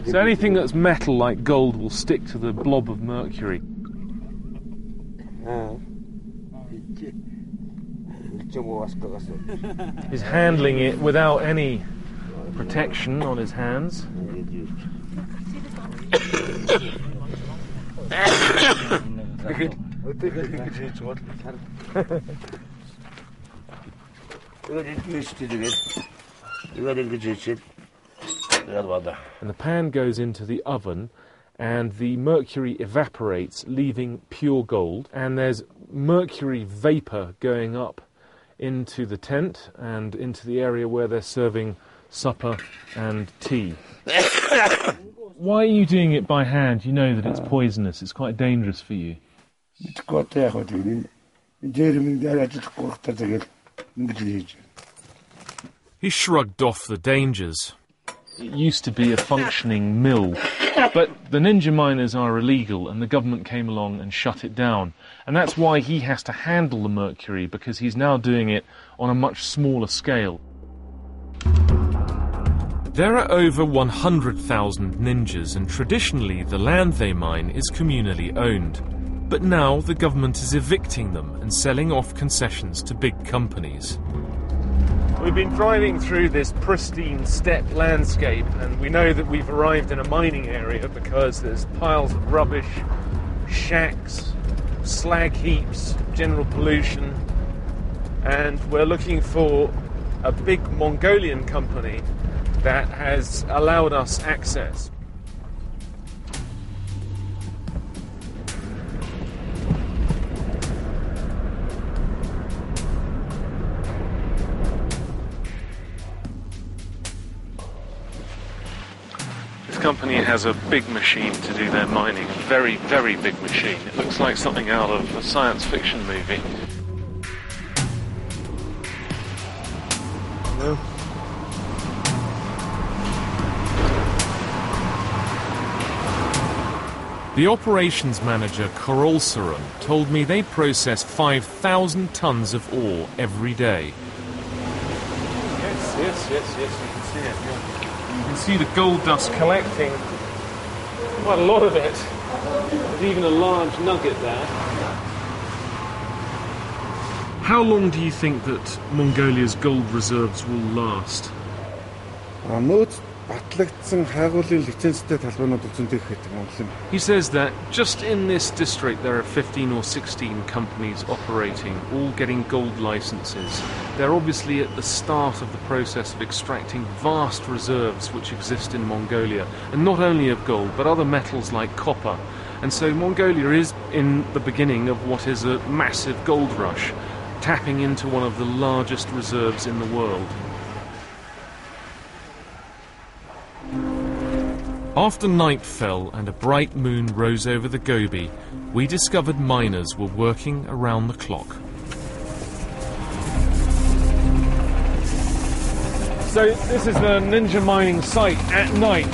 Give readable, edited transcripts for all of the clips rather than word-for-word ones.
So anything that's metal like gold will stick to the blob of mercury. He's handling it without any protection on his hands. And the pan goes into the oven and the mercury evaporates, leaving pure gold, and there's mercury vapour going up into the tent and into the area where they're serving supper and tea. Why are you doing it by hand? You know that it's poisonous, it's quite dangerous for you. He shrugged off the dangers. It used to be a functioning mill, but the ninja miners are illegal and the government came along and shut it down. And that's why he has to handle the mercury, because he's now doing it on a much smaller scale. There are over 100,000 ninjas, and traditionally the land they mine is communally owned. But now the government is evicting them and selling off concessions to big companies. We've been driving through this pristine steppe landscape, and we know that we've arrived in a mining area because there's piles of rubbish, shacks, slag heaps, general pollution, and we're looking for a big Mongolian company that has allowed us access. This company has a big machine to do their mining, a very, very big machine. It looks like something out of a science fiction movie. No. The operations manager, Korolsaran, told me they process 5,000 tons of ore every day. Yes, you can see it. Yeah. You can see the gold dust collecting, quite a lot of it. There's even a large nugget there. How long do you think that Mongolia's gold reserves will last? He says that just in this district there are 15 or 16 companies operating, all getting gold licenses. They're obviously at the start of the process of extracting vast reserves which exist in Mongolia, and not only of gold but other metals like copper. And so Mongolia is in the beginning of what is a massive gold rush, tapping into one of the largest reserves in the world. After night fell and a bright moon rose over the Gobi, we discovered miners were working around the clock. So this is the ninja mining site at night.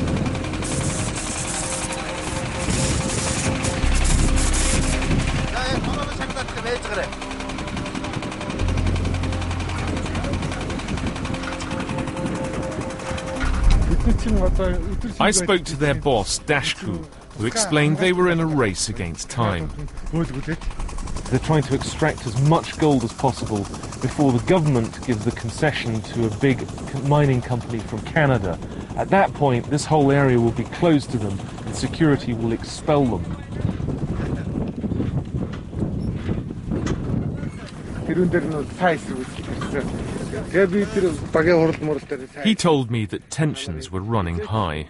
I spoke to their boss, Dashku, who explained they were in a race against time. They're trying to extract as much gold as possible before the government gives the concession to a big mining company from Canada. At that point, this whole area will be closed to them and security will expel them. He told me that tensions were running high.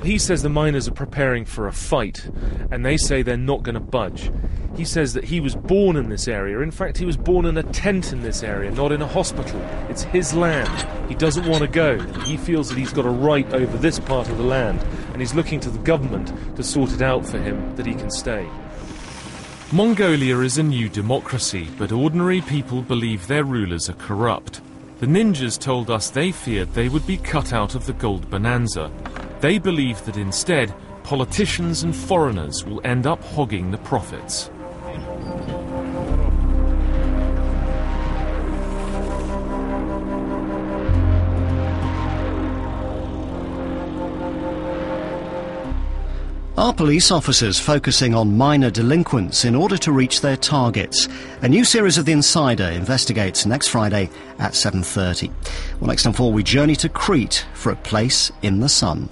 He says the miners are preparing for a fight, and they say they're not going to budge. He says that he was born in this area. In fact, he was born in a tent in this area, not in a hospital. It's his land. He doesn't want to go. He feels that he's got a right over this part of the land, and he's looking to the government to sort it out for him, that he can stay. Mongolia is a new democracy, but ordinary people believe their rulers are corrupt. The ninjas told us they feared they would be cut out of the gold bonanza. They believe that instead, politicians and foreigners will end up hogging the profits. Are police officers focusing on minor delinquents in order to reach their targets? A new series of The Insider investigates next Friday at 7:30. Well, next on 4, we journey to Crete for a place in the sun.